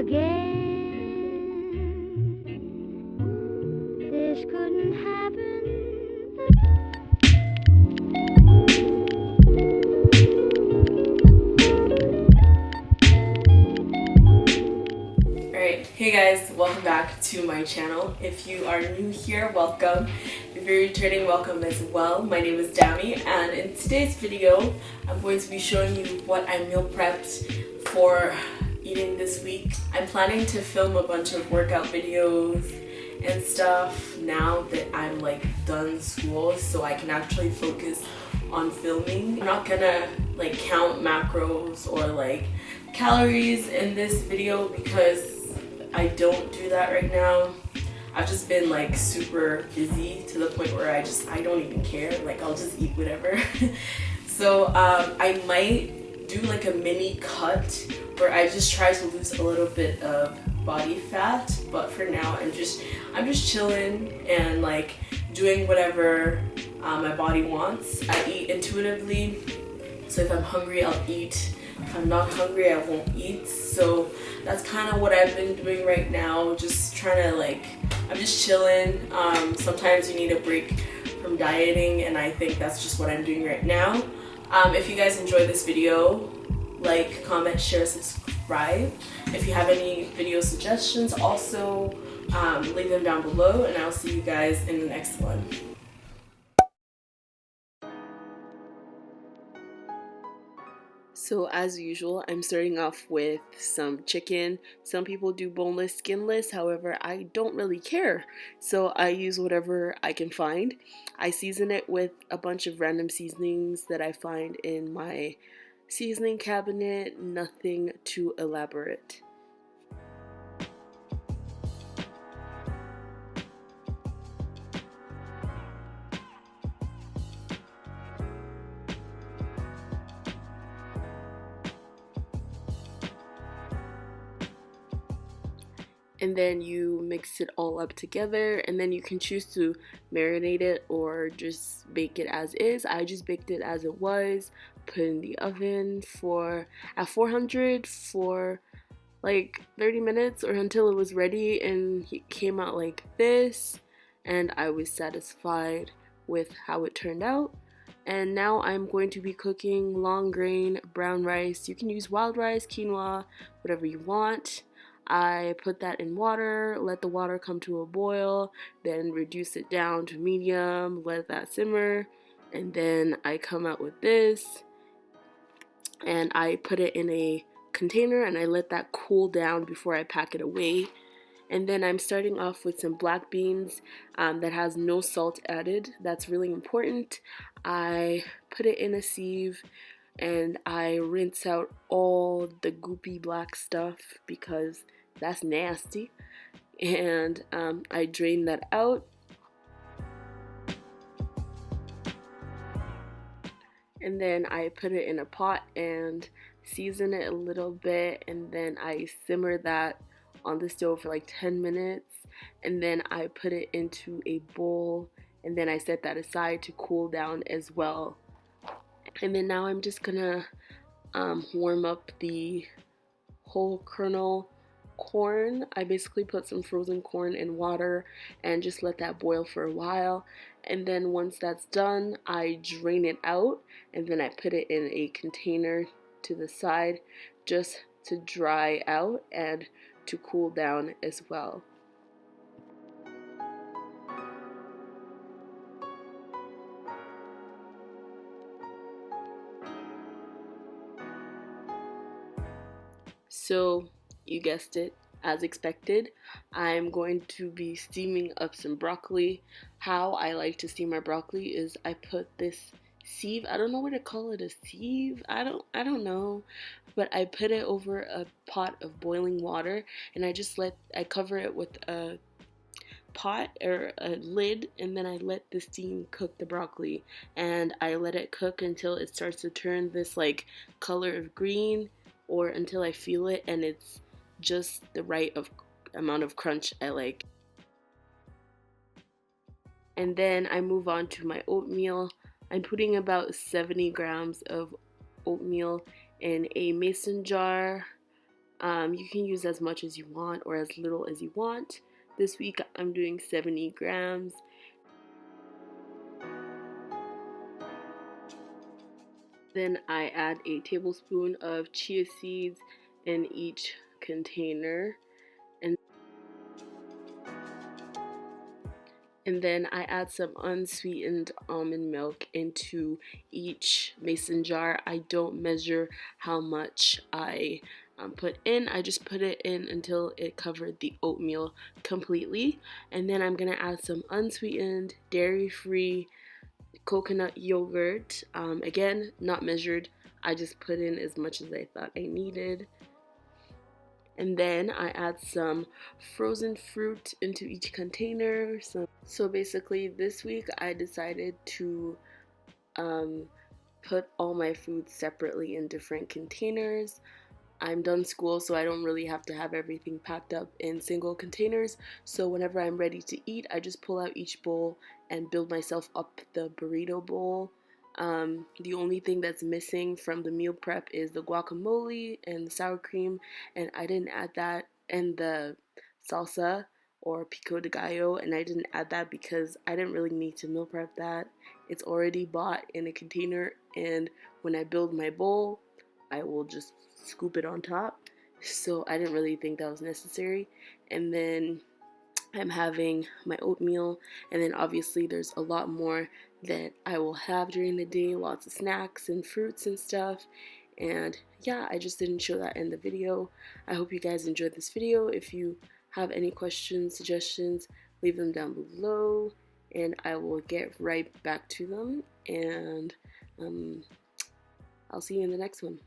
again. This couldn't happen. Alright, hey guys, welcome back to my channel. If you are new here, welcome. If you're returning, welcome as well. My name is Dami, and in today's video, I'm going to be showing you what I meal prepped for eating this week. I'm planning to film a bunch of workout videos and stuff now that I'm like done school, so I can actually focus on filming. I'm not gonna like count macros or like calories in this video because I don't do that right now. I've just been like super busy to the point where I don't even care. Like I'll just eat whatever. So I might do like a mini cut where I just try to lose a little bit of body fat. But for now, I'm just chilling and like doing whatever my body wants. I eat intuitively. So if I'm hungry, I'll eat. If I'm not hungry, I won't eat. So that's kind of what I've been doing right now. Just trying to like, I'm just chilling. Sometimes you need a break from dieting, and I think that's just what I'm doing right now. If you guys enjoyed this video, like, comment, share, subscribe. If you have any video suggestions, also leave them down below, and I'll see you guys in the next one. So as usual, I'm starting off with some chicken. Some people do boneless, skinless, however, I don't really care. So I use whatever I can find. I season it with a bunch of random seasonings that I find in my seasoning cabinet, nothing too elaborate. And then you mix it all up together, and then you can choose to marinate it or just bake it as is. I just baked it as it was, put it in the oven at 400 for like 30 minutes or until it was ready, and it came out like this, and I was satisfied with how it turned out. And now I'm going to be cooking long grain brown rice. You can use wild rice, quinoa, whatever you want. I put that in water, let the water come to a boil, then reduce it down to medium, let that simmer, and then I come out with this, and I put it in a container and I let that cool down before I pack it away. And then I'm starting off with some black beans that has no salt added. That's really important. I put it in a sieve and I rinse out all the goopy black stuff because that's nasty. And I drain that out. And then I put it in a pot and season it a little bit, and then I simmer that on the stove for like 10 minutes, and then I put it into a bowl, and then I set that aside to cool down as well. And then now I'm just gonna warm up the whole kernel corn. I basically put some frozen corn in water and just let that boil for a while, and then once that's done I drain it out, and then I put it in a container to the side just to dry out and to cool down as well. So you guessed it, as expected, I'm going to be steaming up some broccoli. How I like to steam my broccoli is I put this sieve, I don't know what to call it, a sieve, I don't know, but I put it over a pot of boiling water, and I cover it with a pot or a lid, and then I let the steam cook the broccoli, and I let it cook until it starts to turn this like color of green, or until I feel it and it's just the right amount of crunch I like. And then I move on to my oatmeal. I'm putting about 70 grams of oatmeal in a mason jar. You can use as much as you want or as little as you want. This week I'm doing 70 grams. Then I add a tablespoon of chia seeds in each container. And then I add some unsweetened almond milk into each mason jar. I don't measure how much I put in. I just put it in until it covered the oatmeal completely. And then I'm gonna add some unsweetened, dairy-free coconut yogurt. Again, not measured. I just put in as much as I thought I needed. And then I add some frozen fruit into each container. So basically this week I decided to put all my food separately in different containers. I'm done school, so I don't really have to have everything packed up in single containers. So whenever I'm ready to eat, I just pull out each bowl and build myself up the burrito bowl. The only thing that's missing from the meal prep is the guacamole and the sour cream, and I didn't add that, and the salsa or pico de gallo, and I didn't add that because I didn't really need to meal prep that. It's already bought in a container, and when I build my bowl, I will just scoop it on top. So I didn't really think that was necessary. And then I'm having my oatmeal, and then obviously there's a lot more that I will have during the day, lots of snacks and fruits and stuff. And yeah, I just didn't show that in the video. I hope you guys enjoyed this video. If you have any questions, suggestions, leave them down below and I will get right back to them. And I'll see you in the next one.